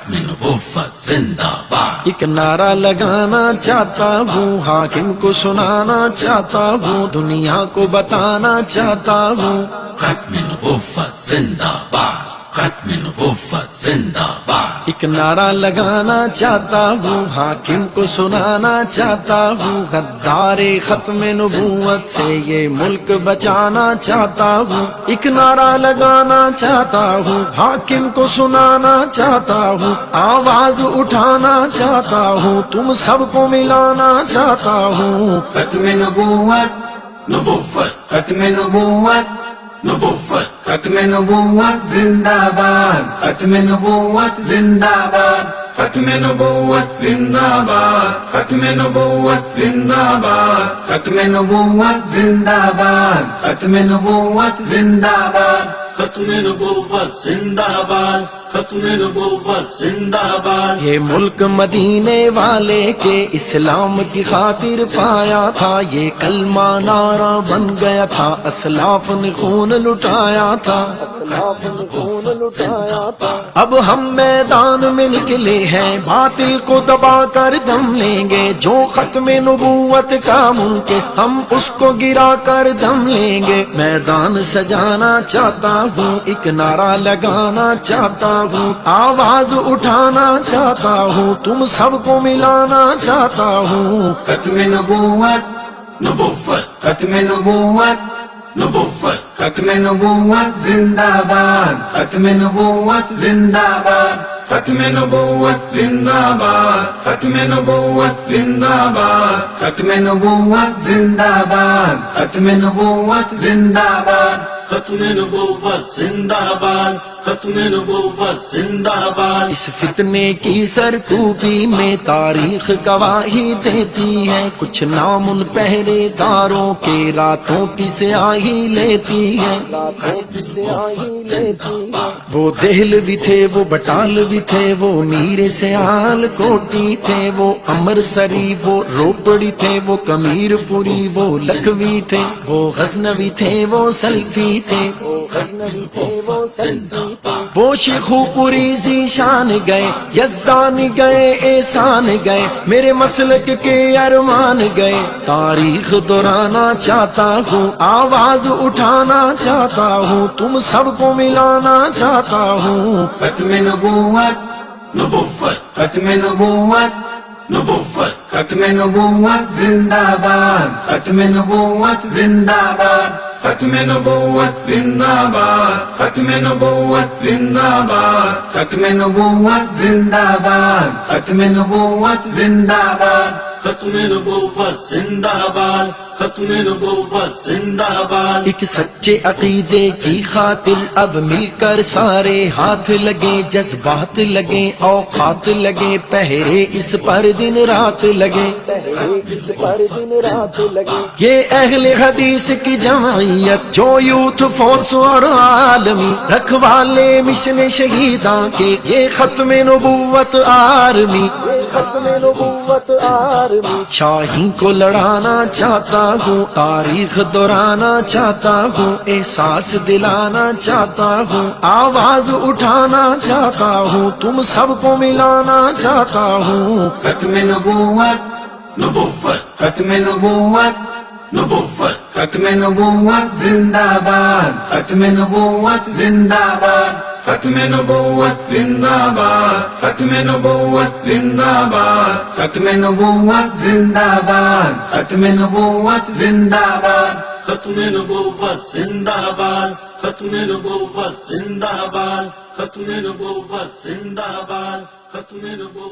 ختم نبوت زندہ باد. ایک نعرہ لگانا چاہتا ہوں، حاکم کو سنانا چاہتا ہوں، دنیا کو بتانا چاہتا ہوں. ختم نبوت زندہ باد. ختم نبوت زندہ باد. ایک نعرہ لگانا چاہتا ہوں، حاکم کو سنانا چاہتا ہوں، غدار ختم نبوت سے یہ ملک بچانا چاہتا ہوں. ایک نعرہ لگانا چاہتا ہوں، حاکم کو سنانا چاہتا ہوں، آواز اٹھانا چاہتا ہوں، تم سب کو ملانا چاہتا ہوں. ختم نبوت، نبوت ختم نبوت، نبوت ختم نبوت زندہ باد، ختم نبوت زندہ باد، ختم نبوت زندہ باد، ختم نبوت زندہ باد، ختم نبوت زندہ باد، ختم نبوت زندہ باد. ختم نبوت زندہ باد. ختم نبوت زندہ باد. یہ ملک مدینے والے کے اسلام کی خاطر پایا تھا، یہ کلمہ نعرہ بن گیا تھا، اسلاف نے خون لٹایا تھا، اسلاف نے خون لٹایا تھا. اب ہم میدان میں نکلے ہیں، باطل کو دبا کر دم لیں گے، جو ختم نبوت کا ملک ہم اس کو گرا کر دم لیں گے. میدان سجانا چاہتا ہوں، ایک نعرہ لگانا چاہتا ہوں، آواز اٹھانا چاہتا ہوں، تم سب کو ملانا چاہتا ہوں. ختم نبوت، نبوت ختم نبوت، نبوت ختم نبوت زندہ باد، ختم نبوت زندہ باد، ختم نبوت زندہ باد، ختم نبوت زندہ باد، ختم نبوت زندہ باد، ختم نبوت زندہ باد. ختم نبوت زندہ باد. ختم نبوت زندہ باد. اس فتنے کی سرکوبی میں تاریخ گواہی دیتی ہے، کچھ نام ان پہرے داروں کے راتوں کی سیاہی لیتی ہے، راتوں کی سیاہی لیتی ہے. وہ دہلوی تھے، وہ بٹالوی تھے، وہ میر سیال کوٹی تھے، وہ امرسری، وہ روپڑی تھے، وہ کمیر پوری، وہ لکھوی تھے، وہ غزنوی تھے، وہ سلفی تھے، وہ غزنوی تھے، وہ سلفی. وہ شیخو پوری ذیشان گئے، یزدان گئے، احسان گئے، میرے مسلک کے ارمان گئے. تاریخ دہرانا چاہتا ہوں، آواز اٹھانا چاہتا ہوں، تم سب کو ملانا چاہتا ہوں. ختم نبوت، نبوت ختم نبوت، نبوت ختم نبوت زندہ باد، ختم نبوت زندہ باد، ختم نبوت زندہ باد، ختم نبوت زندہ باد، ختم نبوت زندہ باد، ختم نبوت زندہ باد. ختم نبوت زندہ باد. ختم نبوت زندہ باد. ایک سچے عقیدے کی خاطر اب مل کر سارے ہاتھ لگے، جذبات لگے، اوقات لگے، پہرے اس پر دن رات لگے، پہرے اس پر دن رات لگے. یہ اہل حدیث کی جمعیت جو یوتھ فورس اور عالمی رکھوالے مشن شہیداں کے، یہ ختم نبوت آرمی، ختم نبوت آرمی. شاہین کو لڑانا چاہتا ہوں، تاریخ دہرانا چاہتا ہوں، احساس دلانا چاہتا ہوں، آواز اٹھانا چاہتا ہوں، تم سب کو ملانا چاہتا ہوں. ختم نبوت، نبوت ختم نبوت، نبوت ختم نبوت زندہ باد، ختم نبوت زندہ باد، ختم نبوت زندہ باد، ختم نبوت زندہ باد، ختم نبوت زندہ باد، ختم نبوت زندہ باد. ختم نبوت زندہ باد. ختم نبوت زندہ باد. ختم نبوت زندہ باد. ختم نبوت